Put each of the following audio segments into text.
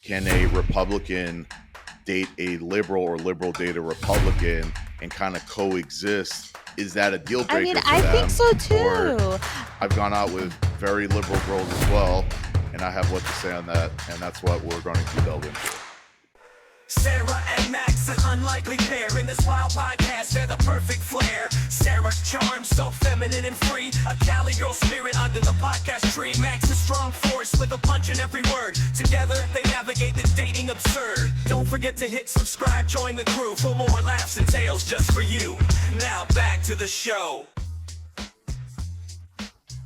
can a Republican date a liberal or liberal date a Republican and kind of coexist? Is that a deal I mean, breaker for I think them? so Or too. I've gone out with very liberal girls as well, and I have what to say on that, and that's what we're going to delve into. Sarah and Max, an unlikely pair in this wild podcast. They're the perfect flair. Sarah charms, so feminine and free. A Cali girl spirit under the podcast tree. Max a strong force with a punch in every word. Together they navigate the dating absurd. Don't forget to hit subscribe, join the crew for more laughs and tales just for you. Now back to the show.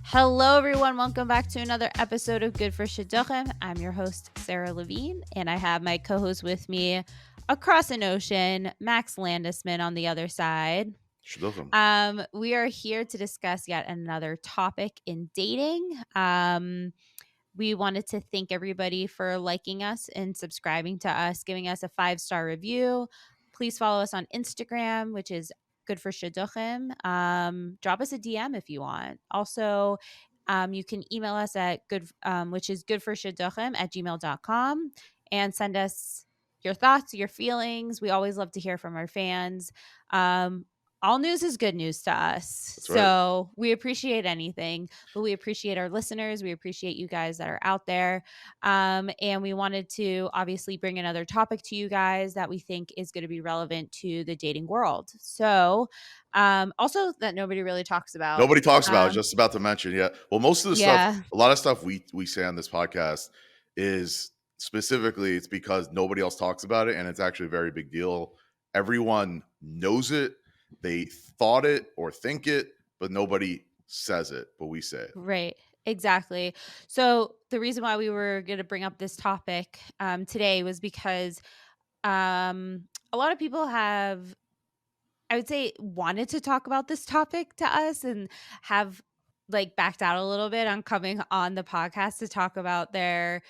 Hello, everyone. Welcome back to another episode of Good for Shidduchim. I'm your host, Sarah Levine, and I have my co-host with me across an ocean, Max Landisman on the other side. Shidduchim. We are here to discuss yet another topic in dating. We wanted to thank everybody for liking us and subscribing to us, giving us a 5-star review. Please follow us on Instagram, which is Good for Shidduchim. Drop us a DM if you want. Also, you can email us at which is goodforshidduchim@gmail.com, and send us your thoughts, your feelings. We always love to hear from our fans. All news is good news to us. That's so right. We appreciate anything, but we appreciate our listeners. We appreciate you guys that are out there. And we wanted to obviously bring another topic to you guys that we think is going to be relevant to the dating world. So also that nobody really talks about. Nobody talks about. I was just about to mention. Yeah. Well, most of the stuff, a lot of stuff we say on this podcast is specifically it's because nobody else talks about it, and it's actually a very big deal. Everyone knows it. They thought it or think it, but nobody says it, but we say it. Right. Exactly. So the reason why we were going to bring up this topic today was because a lot of people have, I would say, wanted to talk about this topic to us and have like backed out a little bit on coming on the podcast to talk about their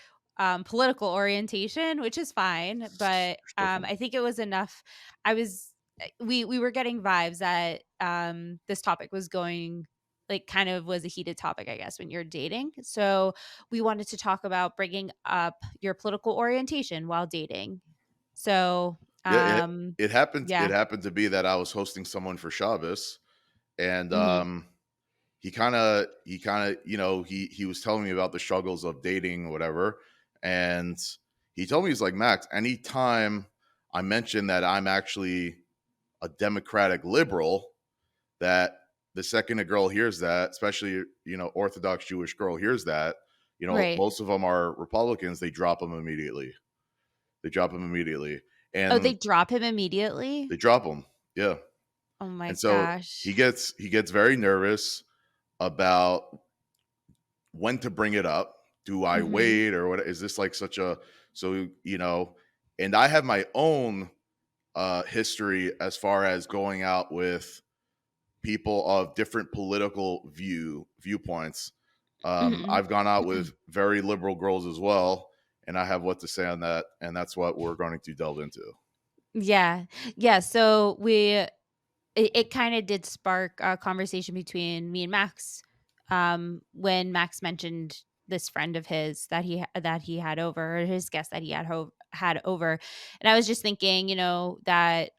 political orientation, which is fine. But I think it was enough. We were getting vibes that this topic was going like kind of was a heated topic, I guess, when you're dating. So we wanted to talk about bringing up your political orientation while dating. So it happened. yeah. It happened to be that I was hosting someone for Shabbos, and he kind of, he was telling me about the struggles of dating, or whatever, and he told me, he's like, Max, anytime I mention that I'm actually a Democratic liberal, that the second a girl hears that, especially Orthodox Jewish girl hears that, Right. most of them are Republicans. They drop them immediately. And they drop him immediately? They drop him. Yeah. Oh my And so gosh. he gets very nervous about when to bring it up. Do I wait, or what? Is this like such a, and I have my own history as far as going out with people of different political viewpoints. I've gone out with very liberal girls as well, and I have what to say on that, and that's what we're going to delve into. Yeah. So it kind of did spark a conversation between me and Max when Max mentioned this friend of his that he had over, or his guest that he had over. And I was just thinking, that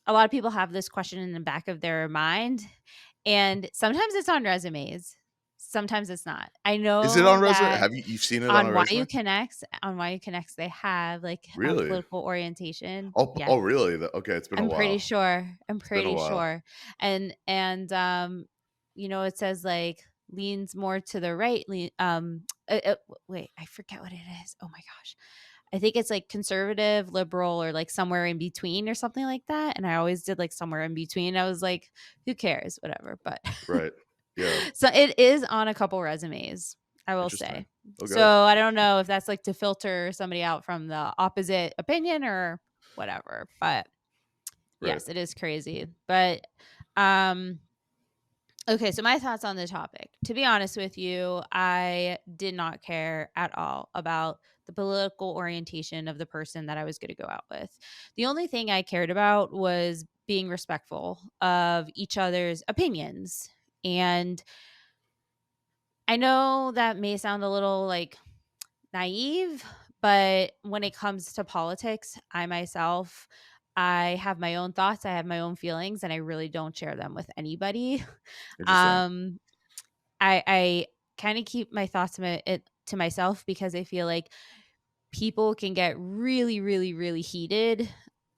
a lot of people have this question in the back of their mind, and sometimes it's on resumes. Sometimes it's not. I know. Is it on resume? Have you've seen it on a resume? On Why You Connect, they have like really political orientation. Oh, yeah. Oh, really? Okay, it's been a while. I'm pretty sure. And it says like leans more to the right. Wait, I forget what it is. Oh my gosh. I think it's like conservative, liberal, or like somewhere in between or something like that. And I always did like somewhere in between. I was like, who cares? Whatever. But right. Yeah. So it is on a couple resumes, I will say. Okay. So I don't know if that's like to filter somebody out from the opposite opinion or whatever. But yes, it is crazy. But okay, so my thoughts on the topic. To be honest with you, I did not care at all about the political orientation of the person that I was going to go out with. The only thing I cared about was being respectful of each other's opinions. And I know that may sound a little like naive, But when it comes to politics, I have my own thoughts, I have my own feelings, and I really don't share them with anybody. Interesting. Um, I kinda keep my thoughts to myself because I feel like people can get really, really, really heated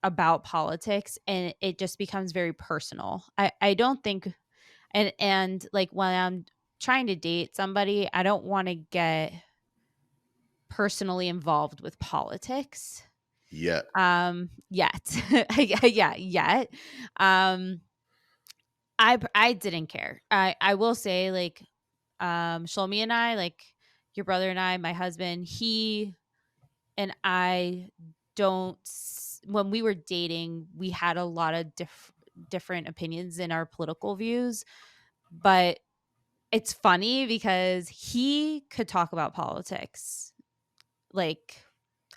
about politics, and it just becomes very personal. I don't think like, when I'm trying to date somebody, I don't wanna get personally involved with politics, Yet. yet. Yeah, yet. Um, I didn't care. I will say, like, Shlomi and I, like, your brother and I, my husband, he and I don't s when we were dating, we had a lot of different opinions in our political views, but it's funny because he could talk about politics. Like,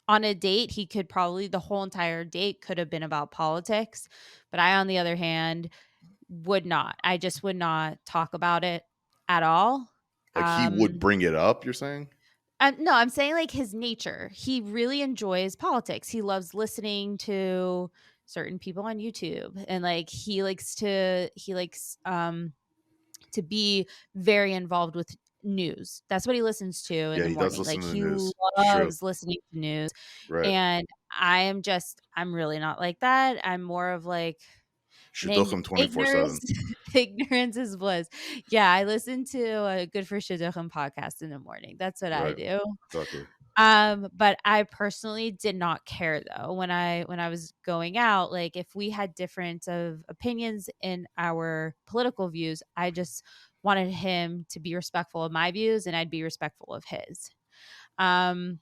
on a date, he could probably the whole entire date could have been about politics, but I, on the other hand, would not. I just would not talk about it at all. Like he would Um, bring it up, you're saying? no, I'm saying, like, his nature. He really enjoys politics. He loves listening to certain people on YouTube, and, like, he likes, to be very involved with news. That's what he listens to in Yeah, the he does morning. listen Like, to the he news. It's true. loves listening to news, Right. and I'm really not like that. I'm more of, like, Shidduchim 24/7. ignorance ignorance is bliss. Yeah, I listen to a Good for Shidduchim podcast in the morning. That's what I Right. do. Exactly. But I personally did not care though when I was going out, like, if we had difference of opinions in our political views, I just wanted him to be respectful of my views and I'd be respectful of his. Um,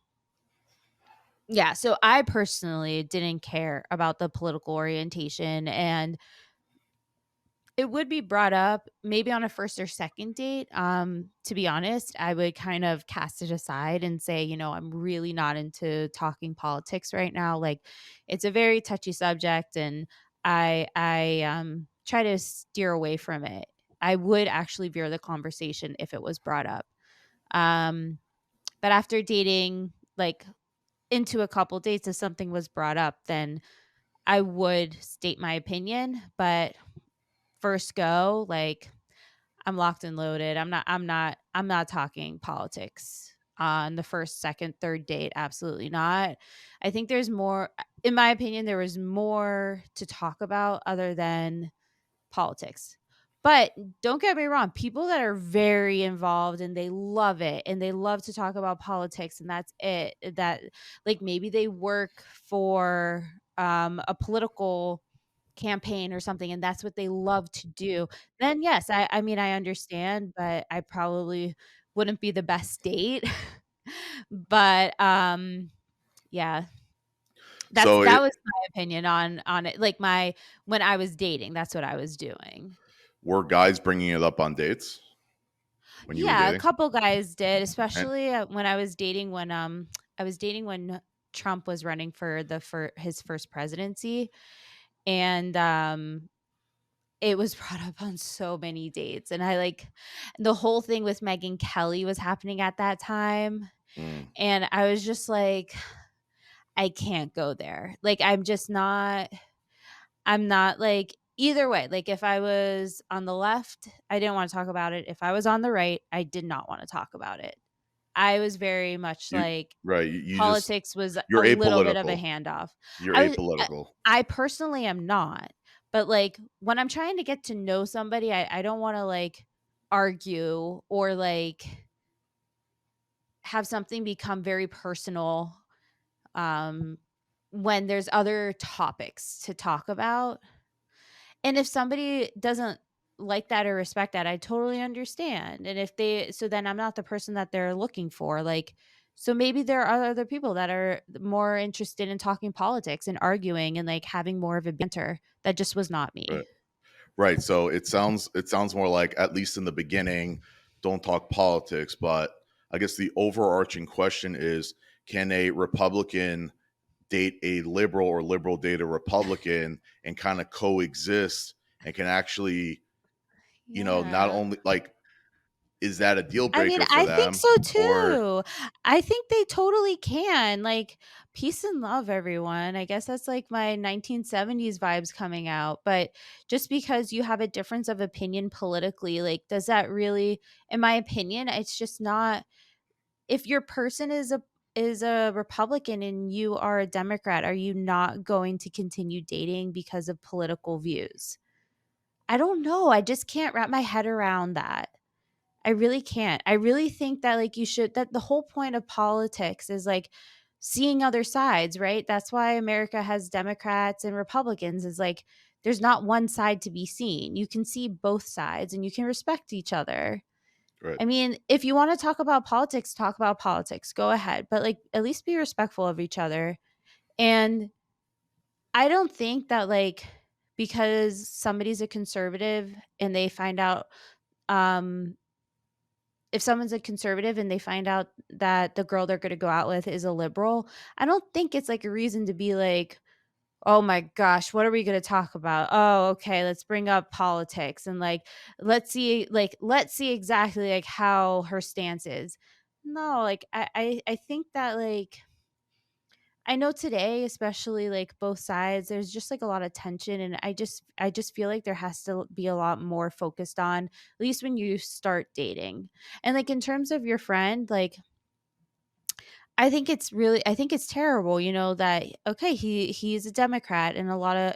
yeah, so I personally didn't care about the political orientation, and it would be brought up maybe on a first or second date. To be honest, I would kind of cast it aside and say, I'm really not into talking politics right now. Like, it's a very touchy subject, and I try to steer away from it. I would actually veer the conversation if it was brought up. Um, but after dating, like, into a couple dates, if something was brought up, then I would state my opinion. But first go, like, I'm locked and loaded. I'm not talking politics on the first, second, third date. Absolutely not. I think there's more in my opinion, there was more to talk about other than politics. But don't get me wrong, people that are very involved and they love it and they love to talk about politics and that's it. That, like, maybe they work for a political campaign or something and that's what they love to do, then yes, I mean, I understand, but I probably wouldn't be the best date. But, yeah, So that it was my opinion on it, like, my when I was dating, that's what I was doing. were guys bringing it up on dates when you were Yeah, a dating? couple guys did, And especially, when I was dating I was dating when Trump was running for his first presidency, and, it was brought up on so many dates, and the whole thing with Megyn Kelly was happening at that time, mm, and I was just like, "I can't go there." Like, I'm not, like either way, like, if I was on the left, I didn't wanna talk about it. If I was on the right, I did not wanna talk about it. I was very much you like right, you just politics was a you're little bit of a apolitical. handoff. You're I was apolitical. I personally am not, but, like, when I'm trying to get to know somebody, I don't wanna, like, argue or, like, have something become very personal, um, when there's other topics to talk about. And if somebody doesn't like that or respect that, I totally understand. And if they so then I'm not the person that they're looking for, like, so maybe there are other people that are more interested in talking politics and arguing and, like, having more of a banter. That just was not Right. me. Right. So it sounds more like, at least in the beginning, don't talk politics. But I guess the overarching question is, can a Republican date a liberal or liberal date a Republican and kind of coexist and can actually, not Yeah. only like is that a deal I mean, breaker for I think them? so Or too. I think they totally can. Like, peace and love, everyone. I guess that's like my 1970s vibes coming out. But just because you have a difference of opinion politically, like, does that really, in my opinion, it's just not. If your person is a Republican and you are a Democrat, are you not going to continue dating because of political views? I don't know. I just can't wrap my head around that. I really can't. I really think that like you should that the whole point of politics is like seeing other sides, right? That's why America has Democrats and Republicans is like there's not one side to be seen. You can see both sides and you can respect each other. right, I mean, if you want to talk about politics, talk about politics. Go ahead, but like at least be respectful of each other. And I don't think that like because somebody's a conservative and they find out um if someone's a conservative and they find out that the girl they're going to go out with is a liberal, I don't think it's like a reason to be like, "Oh my gosh, what are we going to talk about? Oh, okay, let's bring up politics and let's see exactly like how her stance is." No, like I think that like I know today, especially like both sides, there's just like a lot of tension and I just feel like there has to be a lot more focused on at least when you start dating. And like in terms of your friend, like I think it's terrible, that okay, he's a Democrat and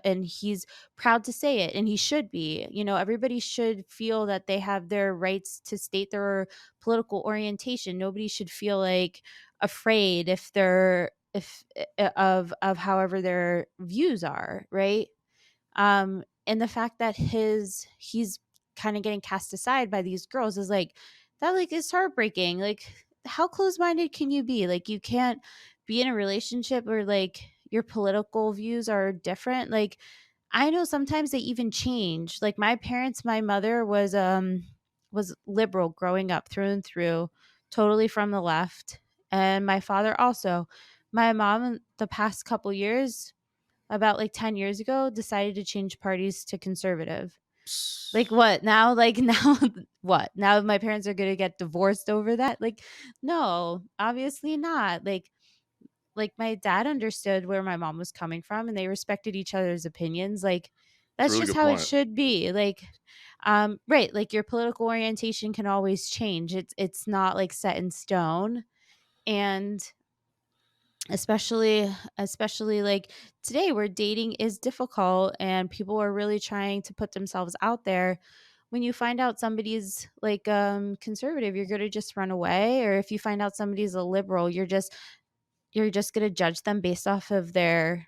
and he's proud to say it and he should be. Everybody should feel that they have their rights to state their political orientation. Nobody should feel like afraid if they're if of however their views are, right? And the fact that he's kind of getting cast aside by these girls is like that like is heartbreaking. Like how close-minded can you be? Like you can't be in a relationship where like your political views are different. Like I know sometimes they even change. Like my mother was liberal growing up through and through, totally from the left. And my father also. My mom in the past couple years about like 10 years ago decided to change parties to conservative. Like what? Now like now what? Now my parents are going to get divorced over that? Like no, obviously not. Like my dad understood where my mom was coming from and they respected each other's opinions. Like it's a that's really just good how it point. should be. Like right, like your political orientation can always change. It's not like set in stone. And especially like today where dating is difficult and people are really trying to put themselves out there, when you find out somebody's like conservative, you're going to just run away, or if you find out somebody's a liberal, you're just going to judge them based off of their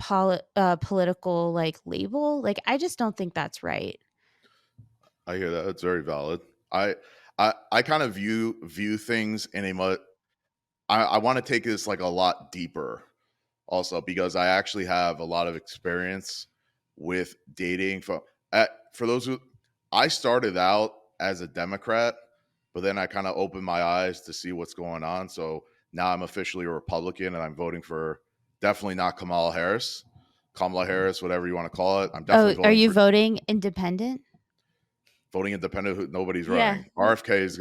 political like label. Like I just don't think that's right. I hear that. That's very valid. I I kind of view things in a much. I want to take this like a lot deeper, also because I actually have a lot of experience with dating. For those who, I started out as a Democrat, but then I kind of opened my eyes to see what's going on. So now I'm officially a Republican, and I'm voting for definitely not Kamala Harris, whatever you want to call it. I'm definitely Oh, are voting you for voting independent? voting independent. Nobody's Yeah. running. RFK's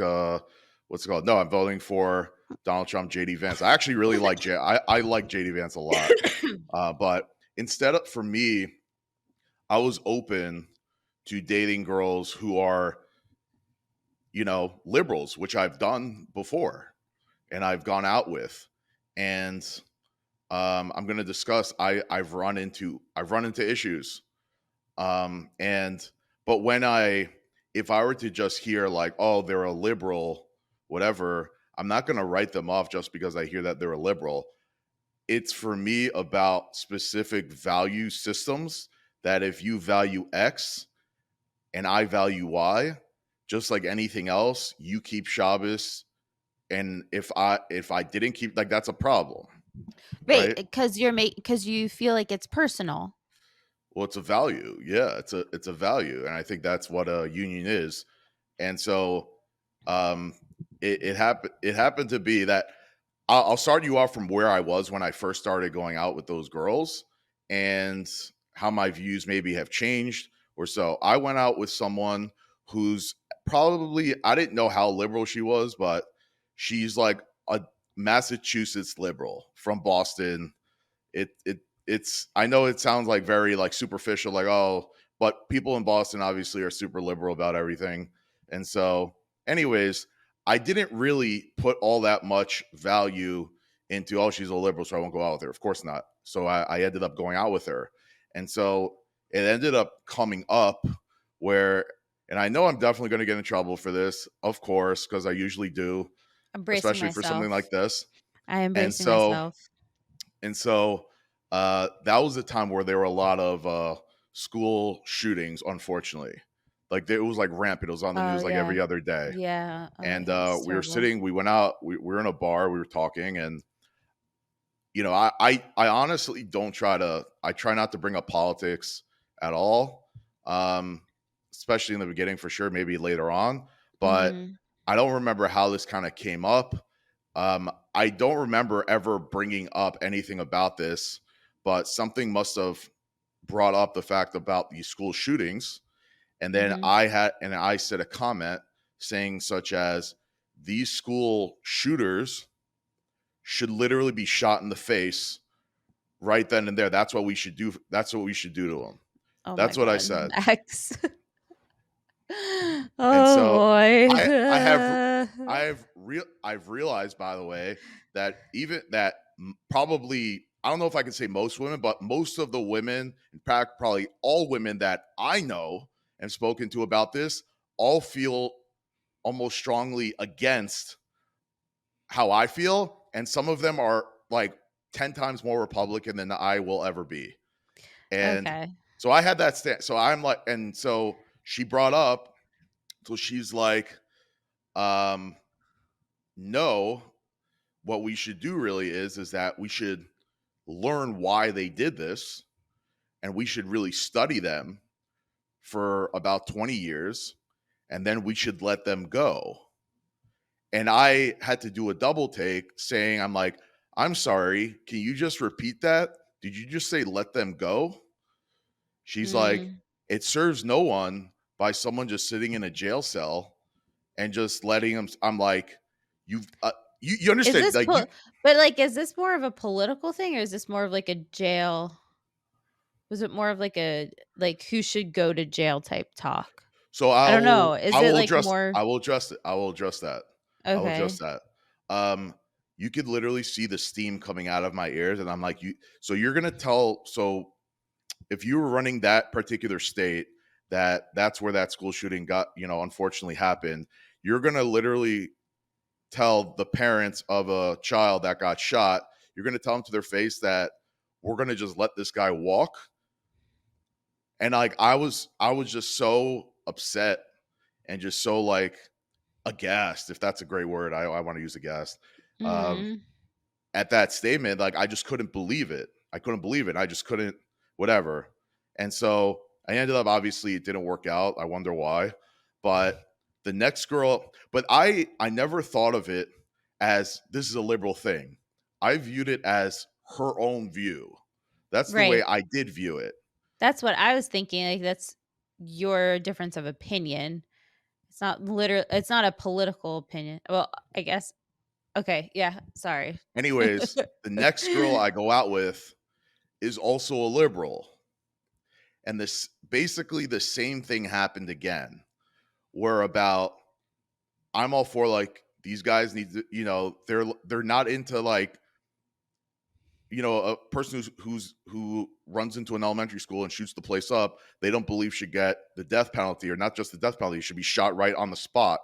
what's it called? No, I'm voting for Donald Trump, JD Vance. I actually really like I like JD Vance a lot. But instead of for me, I was open to dating girls who are, liberals, which I've done before and I've gone out with. And I'm going to discuss. I've run into issues. And but if I were to just hear like, oh, they're a liberal, whatever, I'm not going to write them off just because I hear that they're a liberal. It's for me about specific value systems that if you value X and I value Y, just like anything else, you keep Shabbos. And if I didn't keep, like, that's a problem, Right, right? because you feel like it's personal. Well, it's a value. Yeah, it's a value, and I think that's what a union is. And so, um, it happened to be that I'll start you off from where I was when I first started going out with those girls, and how my views maybe have changed or so. I went out with someone who's probably, I didn't know how liberal she was, but she's like a Massachusetts liberal from Boston. It's I know it sounds like very like superficial, like, oh, but people in Boston obviously are super liberal about everything. And so, anyways, I didn't really put all that much value into, oh, she's a liberal, so I won't go out with her. Of course not. So I ended up going out with her. And so it ended up coming up where, and I know I'm definitely going to get in trouble for this, of course, because I usually do, I'm bracing especially for something like myself. this. I am And bracing so myself. and so that was a time where there were a lot of school shootings, unfortunately. Like it was like rampant. It was on the Oh news like yeah. every other day. Yeah. And Yeah, it's we were terrible. sitting, we went out, we were in a bar, we were talking, and I honestly don't try to, I try not to bring up politics at all. Um, especially in the beginning for sure, maybe later on. But Mhm. I don't remember how this kind of came up. I don't remember ever bringing up anything about this, but something must have brought up the fact about these school shootings. And then Mhm. I said a comment saying such as, these school shooters should literally be shot in the face right then and there. That's what we should do. That's what we should do to them. Oh my That's what I god, said. Max. And Oh so boy. I've realized, by the way, that even that probably, I don't know if I can say most women, but most of the women, in fact probably all women that I know and spoken to about this, all feel almost strongly against how I feel, and some of them are like 10 times more Republican than I will ever be. And Okay. so I had that stand. So I'm like, and so she brought up, so she's like, um, no, what we should do really is that we should learn why they did this, and we should really study them for about 20 years, and then we should let them go. And I had to do a double take saying, I'm like, I'm sorry, can you just repeat that? Did you just say let them go? She's like, Mm. it serves no one by someone just sitting in a jail cell and just letting them. I'm like, you've, you Is understand, this like, you. but, like, is this more of a political thing, or is this more of, like, a jail was it more of, like, a like, who should go to jail type talk? So I don't know. Is I it, will like, address more I will address it. I will address that. I will address okay. that. Um, you could literally see the steam coming out of my ears, and I'm like, you. So you're gonna tell. So if you were running that particular state, that's where that school shooting got, unfortunately happened. You're gonna literally tell the parents of a child that got shot. You're gonna tell them to their face that we're gonna just let this guy walk. And like I was just so upset and just so like aghast, if that's a great word. I want to use aghast. Um, Mhm. at that statement, like I just couldn't believe it. I couldn't believe it. I just couldn't, whatever. And so I ended up, obviously it didn't work out. I wonder why. But the next girl, but I never thought of it as this is a liberal thing. I viewed it as her own view. That's the way Right. I did view it. That's what I was thinking, like, that's your difference of opinion. It's not a political opinion. Well, I guess okay, yeah, sorry. Anyways, the next girl I go out with is also a liberal. And this basically the same thing happened again, where about, I'm all for like these guys need to, they're not into like, a person who runs into an elementary school and shoots the place up, they don't believe should get the death penalty, or not just the death penalty, should be shot right on the spot.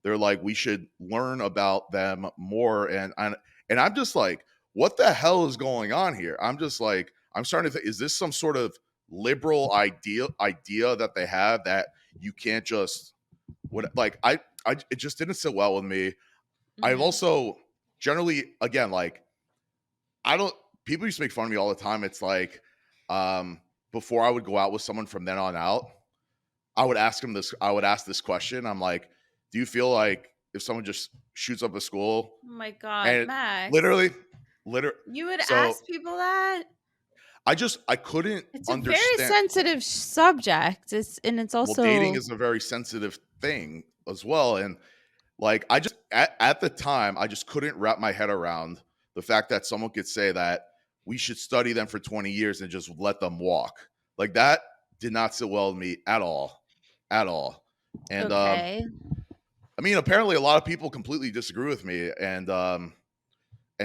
They're like, we should learn about them more. And I'm just like, what the hell is going on here? I'm just like, I'm starting to think, is this some sort of liberal idea that they have, that you can't just, what, like, I it just didn't sit well with me. I've Mhm. also generally, again, like, I don't, people used to make fun of me all the time. It's like, before I would go out with someone from then on out, I would ask this question. I'm like, do you feel like if someone just shoots up a school, Oh my god, and Max. literally, literally, You would so ask people that? I couldn't It's a very understand. sensitive subject. It's Well, dating also is a very sensitive thing as well. And like I just at the time I just couldn't wrap my head around the fact that someone could say that we should study them for 20 years and just let them walk. Like that did not sit well with me at all. At all. And Okay. I mean apparently a lot of people completely disagree with me and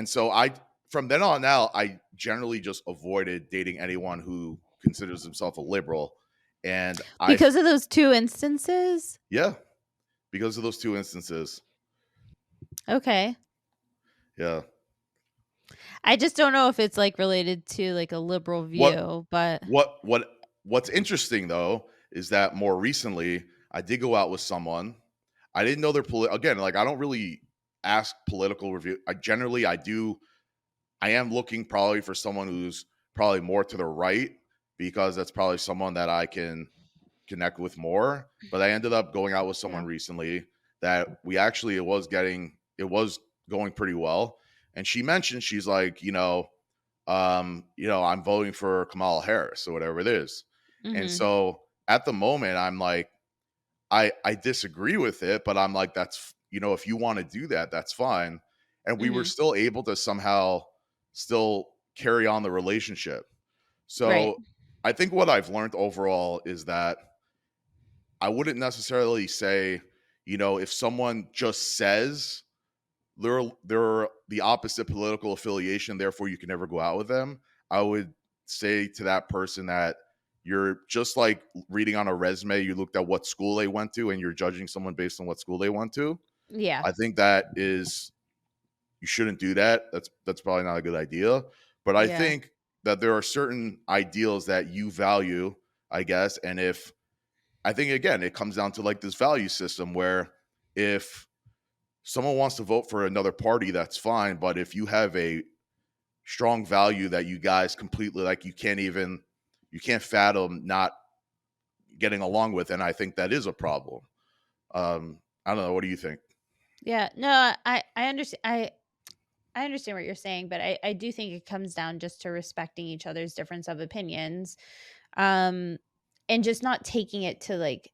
so I from then on out I generally just avoided dating anyone who considers himself a liberal. And I Because of those 2 instances? yeah, because of those two instances. Okay. Yeah. I just don't know if it's, like, related to, like, a liberal What view, but what's interesting though is that more recently I did go out with someone. I didn't know their again, like I don't really ask political review. I am looking probably for someone who's probably more to the right because that's probably someone that I can connect with more. But I ended up going out with yeah. someone recently that we actually it was going pretty well. And she mentioned she's like, I'm voting for Kamala Harris or whatever it is. And Mhm. so at the moment, I'm like, I disagree with it, but I'm like, if you want to do that, that's fine. And we were Mhm. still able to somehow still carry on the relationship. Right. So I think what I've learned overall is that I wouldn't necessarily say, if someone just says they're the opposite political affiliation, therefore you can never go out with them. I would say to that person that you're just like reading on a resume, you looked at what school they went to and you're judging someone based on what school they went to. Yeah. I think that is you shouldn't do that. That's probably not a good idea. But I Yeah. think that there are certain ideals that you value, I guess, and if I think again, it comes down to like this value system where if someone wants to vote for another party, that's fine. But if you have a strong value that you guys completely like, you can't fathom not getting along with, and I think that is a problem. I don't know. What do you think? Yeah. No, I understand. I understand what you're saying, but I do think it comes down just to respecting each other's difference of opinions, um, and just not taking it to like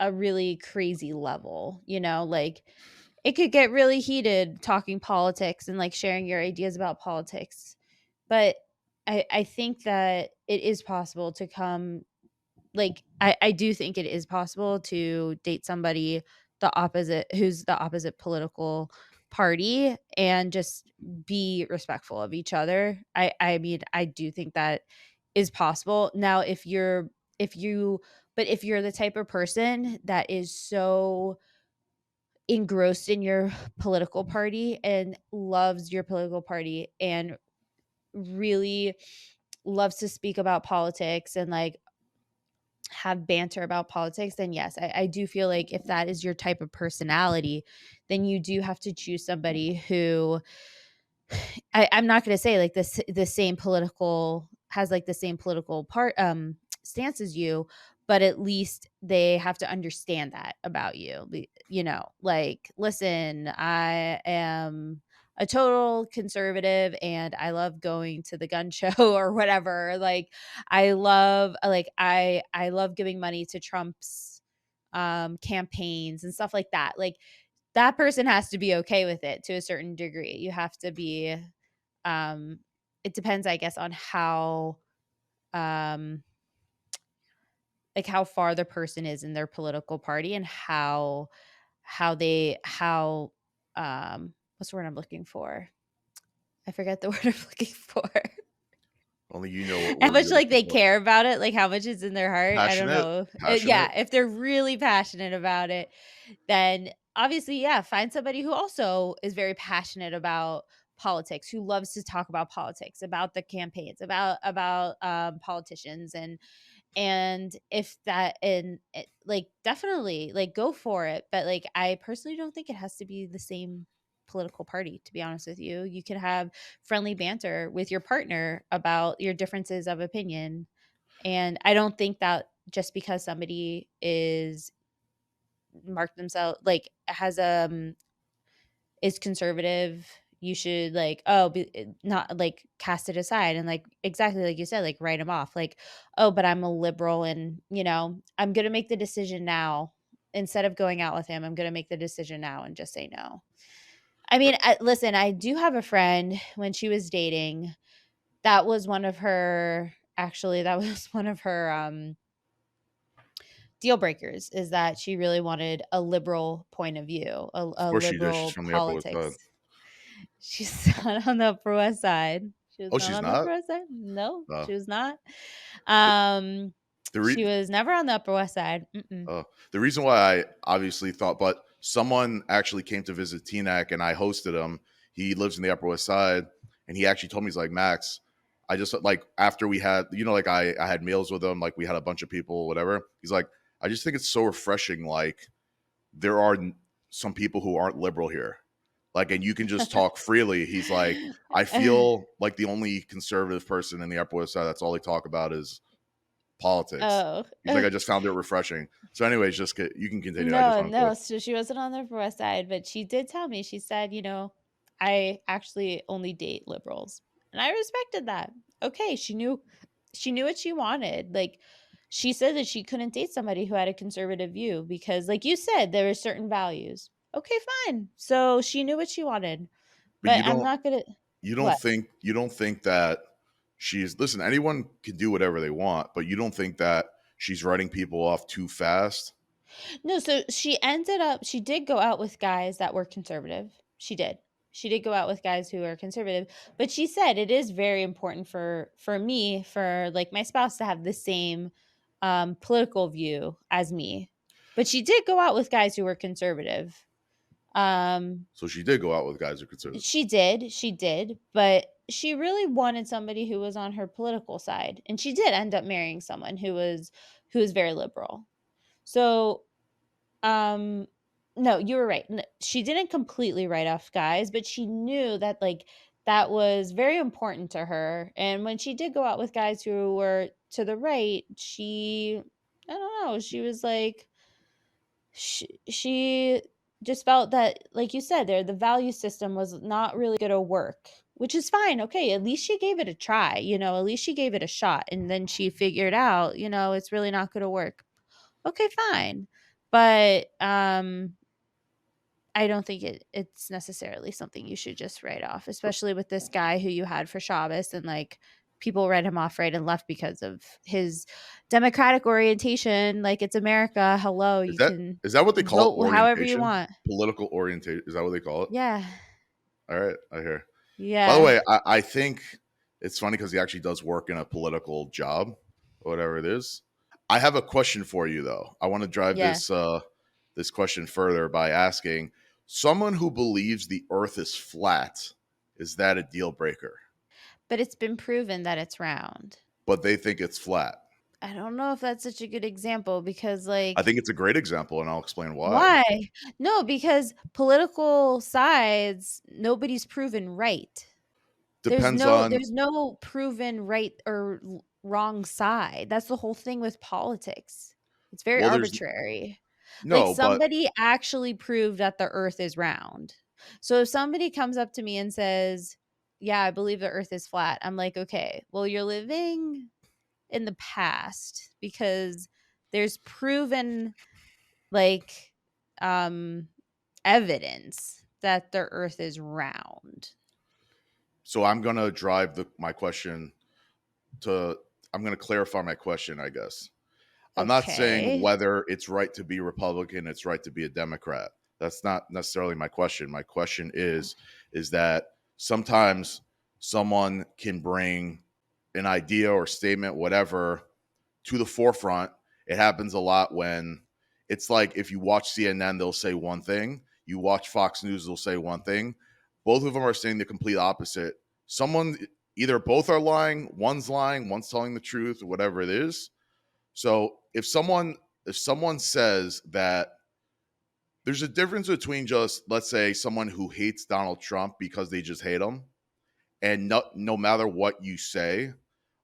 a really crazy level. Like it could get really heated talking politics and like sharing your ideas about politics, but I think that it is possible to come like I do think it is possible to date somebody who's the opposite political party and just be respectful of each other. I mean, I do think that is possible. Now, if you but if you're the type of person that is so engrossed in your political party and loves your political party and really loves to speak about politics and like have banter about politics, then yes, I do feel like if that is your type of personality, then you do have to choose somebody who I'm not gonna say like this the same political has like the same political part stance as you, but at least they have to understand that about you. Like, listen, I am a total conservative and I love going to the gun show or whatever. Like I love giving money to Trump's campaigns and stuff like that. Like that person has to be okay with it to a certain degree. You have to be um it depends, I guess, on um how far the person is in their political party and how what's the word I'm looking for? I forget the word I'm looking for. Only you know what How word much, you're like, looking they for. care about it, like, how much is in their heart, I don't Passionate, know. passionate. Yeah, if they're really passionate about it, then obviously, yeah, find somebody who also is very passionate about politics, who loves to talk about politics, about the campaigns, about politicians, and if that and like, definitely, like, go for it, but, like, I personally don't think it has to be the same political party, to be honest with you. You can have friendly banter with your partner about your differences of opinion, and I don't think that just because somebody is marked themselves like, is conservative, you should, like, not, like, cast it aside and, like, exactly like you said, like, write them off, like, "Oh, but I'm a liberal and, I'm gonna make the decision now instead of going out with him, I'm gonna make the decision now and just say no. I mean, listen, I do have a friend when she was dating, that was one of her actually, that was one of her, deal breakers is that she really wanted a liberal point of view, Of a course she did. She's liberal from the Upper West Side. politics. She's not on the Upper West Side. She was Oh, not she's on the Upper not? West Side. No, Uh, she was not. the, Um, the, she re- was never on the Upper West Side. Mm-mm. the reason why I obviously thought, but someone actually came to visit Teaneck and I hosted him. He lives in the Upper West Side, and he actually told me, he's like, Max, I just like after we had, like I had meals with him, like we had a bunch of people, whatever. He's like, I just think it's so refreshing. Like there are some people who aren't liberal here. Like, and you can just talk freely. He's like, I feel like the only conservative person in the Upper West Side, that's all they talk about is politics. Oh. He's like, I just found it refreshing. So, anyways, you can continue. I just No, wanted to. no, so she wasn't on the Upper West Side, but she did tell me, she said, "I actually only date liberals." And I respected that. Okay, she knew what she wanted. Like, she said that she couldn't date somebody who had a conservative view because, like you said, there were certain values. Okay, fine. So she knew what she wanted. But But I'm not gonna what? you don't think that she's, listen, anyone can do whatever they want, but you don't think that she's writing people off too fast? No, so she did go out with guys that were conservative. She did. She did go out with guys who are conservative, but she said it is very important for me, for like my spouse to have the same political view as me. But she did go out with guys who were conservative. Um So she did go out with guys who are conservative. she did, but she really wanted somebody who was on her political side, and she did end up marrying someone who was very liberal. So um, no, you were right. She didn't completely write off guys, but she knew that like that was very important to her. And when she did go out with guys who were to the right, I don't know, she was like she just felt that, like you said, the value system was not really going to work, which is fine. Okay, at least she gave it a try, at least she gave it a shot, and then she figured out, it's really not going to work. Okay, fine. But I don't think it's necessarily something you should just write off, especially with this guy who you had for Shabbos, and like people read him off right and left because of his democratic orientation. Like, it's America. Hello, Is you that can is that what they call it? vote however you Orientation? want. Political orientation? Is that what they call it? Yeah. All right, I hear. By the Yeah. way, I think it's funny because he actually does work in a political job, or whatever it is. I have a question for you, though. I want to drive Yeah. this question further by asking: someone who believes the Earth is flat, is that a deal breaker? But it's been proven that it's round. But they think it's flat. I don't know if that's such a good example because, I like, think it's a great example, and I'll explain why. why? No, because political sides, nobody's proven right. There's Depends no on, there's no proven right or wrong side. That's the whole thing with politics. It's very well, there's arbitrary. Like, no, but somebody actually proved that the earth is round. So if somebody comes up to me and says, "Yeah, I believe the earth is flat." I'm like, "Okay, well, you're living in the past because there's proven, like, um evidence that the earth is round." so I'm gonna drive my question to. I'm gonna clarify my question, I guess. I'm not saying Okay. whether it's right to be Republican, it's right to be a Democrat. That's not necessarily my question. My question is that sometimes someone can bring an idea or statement, whatever, to the forefront. It happens a lot when it's like if you watch CNN, they'll say one thing. You watch Fox News, they'll say one thing. Both of them are saying the complete opposite. Someone, either both are lying, one's telling the truth, or whatever it is. So if someone says that there's a difference between just, let's say, someone who hates Donald Trump because they just hate him, and no matter what you say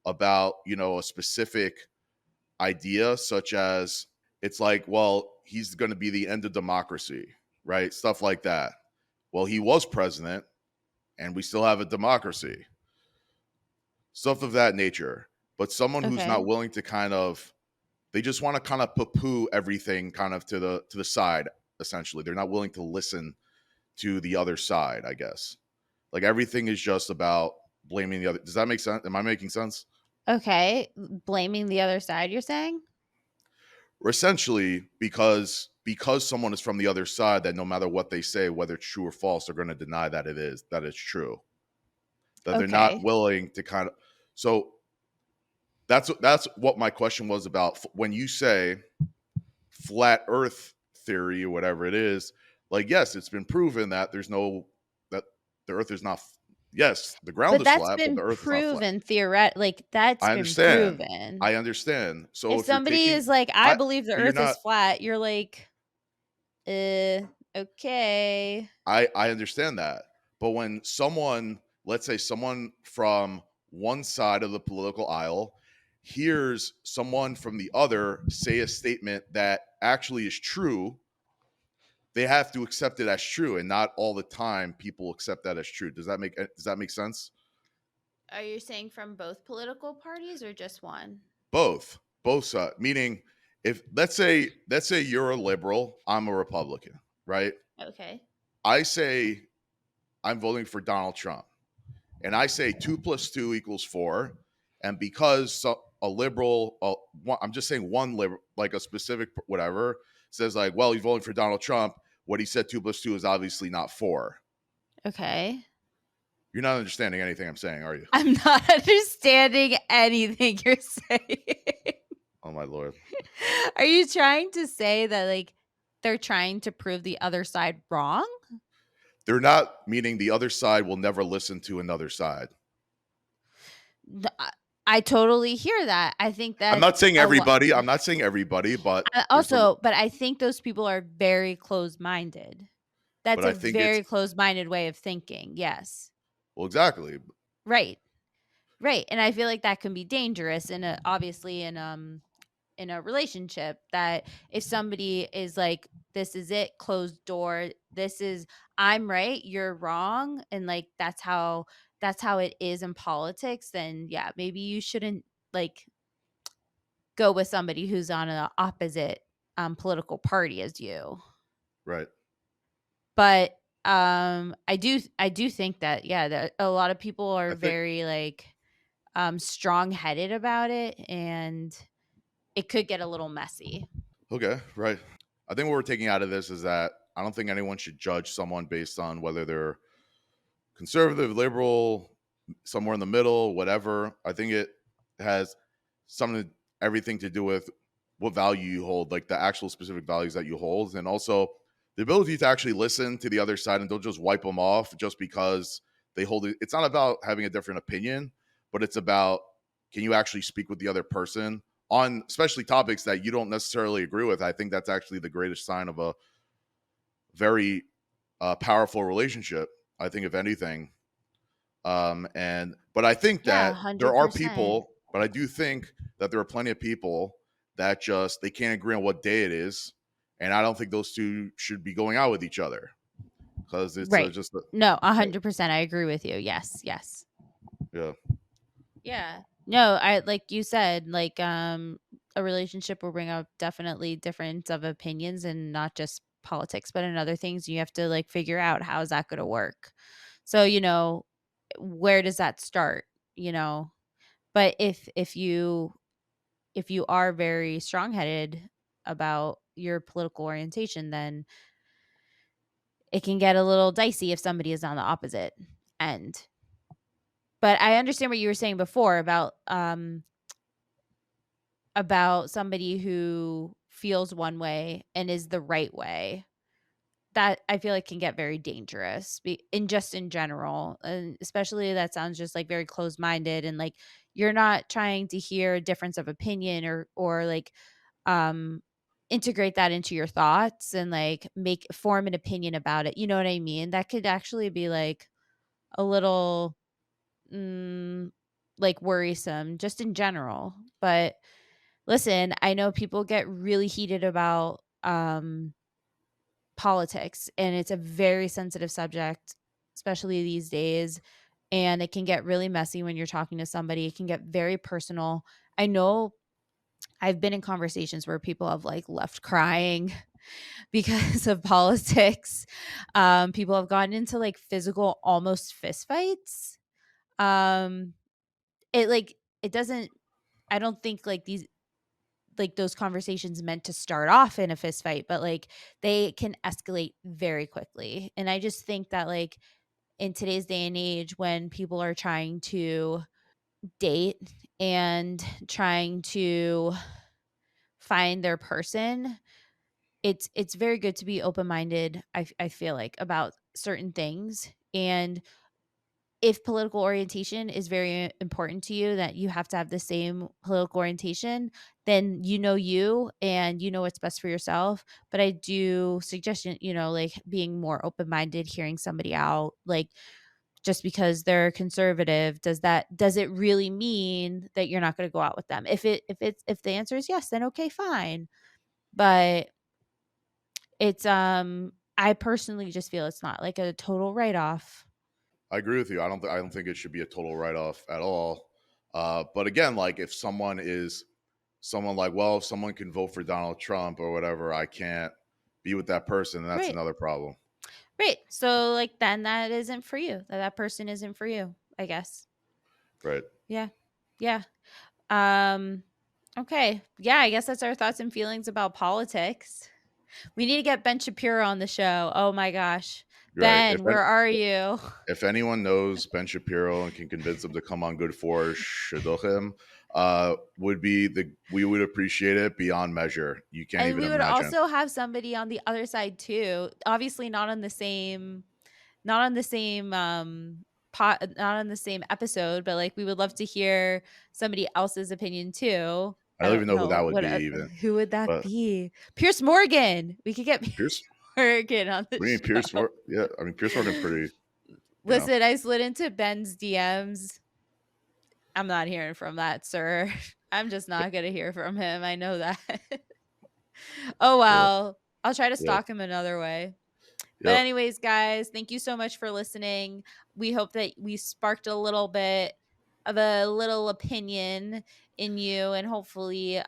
about, a specific idea, such as it's like, well, he's going to be the end of democracy, right? Stuff like that. Well, he was president and we still have a democracy. Stuff of that nature. But someone who's Okay. not willing to kind of they just want to kind of poo-poo everything kind of to the side. Essentially, they're not willing to listen to the other side, I guess. Like everything is just about blaming the other. Does that make sense? Am I making sense? Okay, blaming the other side, you're saying? Or essentially, because someone is from the other side, that no matter what they say, whether it's true or false, they're going to deny that it's true. That they're not Okay. willing to kind of. So that's what my question was about. When you say flat Earth theory or whatever it is, like yes, it's been proven that that the Earth is not. Yes, the ground But is that's flat, but been the Earth is not flat. proven like, that's I been understand. proven. I understand. So If if you're somebody taking, is like, "I I, believe the but you're Earth is not. flat," you're like, okay." I understand that. But when someone, let's say someone from one side of the political aisle hears someone from the other say a statement that actually is true, they have to accept it as true, and not all the time people accept that as true. Does that make sense? Are you saying from both political parties or just one? Both sides. Meaning, if let's say you're a liberal, I'm a Republican, right? Okay. I say I'm voting for Donald Trump, and I say 2 + 2 = 4, and because a liberal, I'm just saying one liberal, like a specific whatever, says like, well, he's voting for Donald Trump. What he said 2 + 2 is obviously not 4. Okay. You're not understanding anything I'm saying, are you? I'm not understanding anything you're saying. Oh my lord. Are you trying to say that, like, they're trying to prove the other side wrong? They're not, meaning the other side will never listen to another side. Th I totally hear that. I think I'm not that's saying a lot. everybody. I'm not saying everybody, but there's a. Also, but I think those people are very closed-minded. But That's a I think it's very closed-minded way of thinking, yes. well, exactly. Right, right, and I feel like that can be dangerous obviously in a relationship, that if somebody is like, "This is it, closed door, this is I'm right, you're wrong," and, like, that's how it is in politics, then, yeah, maybe you shouldn't, like, go with somebody who's on an opposite, political party as you. Right. But, I do think that, yeah, that a lot of people are I think very, like, strong-headed about it, and it could get a little messy. okay, right. I think what we're taking out of this is that I don't think anyone should judge someone based on whether they're conservative, liberal, somewhere in the middle, whatever. I think it has something, everything to do with what value you hold, like the actual specific values that you hold, and also the ability to actually listen to the other side and don't just wipe them off just because they hold it. It's not about having a different opinion, but it's about, can you actually speak with the other person on especially topics that you don't necessarily agree with. I think that's actually the greatest sign of a very powerful relationship. I think, if anything, and but I think Yeah, that there are 100%. people, but I do think that there are plenty of people that just they can't agree on what day it is, and I don't think those two should be going out with each other because it's Right. just No, yeah, 100%, I agree with you. Yes, yes. yeah, Yeah. No, I like you said, like, a relationship will bring up definitely difference of opinions and not just politics, but in other things you have to, like, figure out how is that gonna work. So, where does that start, you know? But if you are very strong-headed about your political orientation, then it can get a little dicey if somebody is on the opposite end. But I understand what you were saying before about somebody who feels one way and is the right way. That I feel like can get very dangerous in general, and especially that sounds just like very closed-minded and like you're not trying to hear a difference of opinion or like um integrate that into your thoughts and like make form an opinion about it. You know what I mean? That could actually be like a little mm, like worrisome just in general. But listen, I know people get really heated about politics, and it's a very sensitive subject, especially these days. And it can get really messy when you're talking to somebody. It can get very personal. I know I've been in conversations where people have, like, left crying because of politics. People have gotten into, like, physical, almost fistfights. Um, it, like it doesn't I don't think, those conversations meant to start off in a fist fight, but, like, they can escalate very quickly, and I just think that, like, in today's day and age when people are trying to date and trying to find their person, it's very good to be open-minded, I feel like, about certain things, and if political orientation is very important to you, that you have to have the same political orientation, then you and you know what's best for yourself. But I do suggest, like being more open minded, hearing somebody out. Like just because they're conservative, does it really mean that you're not going to go out with them? If the answer is yes, then okay, fine. But I personally just feel it's not like a total write off. I agree with you. I don't think it should be a total write off at all. But again, like if someone like, well, if someone can vote for Donald Trump or whatever, I can't be with that person, and that's Right. another problem. Right. So, like, then that isn't for you. That person isn't for you, I guess. Right. Yeah. Yeah. Um, okay. Yeah, I guess that's our thoughts and feelings about politics. We need to get Ben Shapiro on the show. Oh my gosh. Right. Ben, where are you? If anyone knows Ben Shapiro and can convince him to come on Good for Shidduchim, we would appreciate it beyond measure. You can't And even we would imagine. also have somebody on the other side too. Obviously not on the same episode, but like we would love to hear somebody else's opinion too. I I don't don't even know who know that would be even. who would that But be? Pierce Morgan. We could get Pierce, Pierce Morgan on the what do you mean Pierce? show. Yeah, I mean Pierce Morgan's pretty. You know, Listen, I slid into Ben's DMs. I'm not hearing from that, sir. I'm just not gonna hear from him. I know that. Oh yeah, well. I'll try to yeah, stalk him another way. But yep. anyways, guys, thank you so much for listening. We hope that we sparked a little bit of a little opinion in you, and hopefully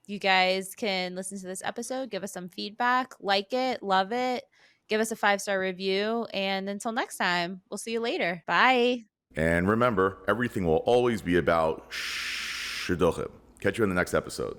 you guys can listen to this episode, give us some feedback, like it, love it, give us a 5-star review, and until next time, we'll see you later. Bye. And remember, everything will always be about Shidduchim. Catch you in the next episode.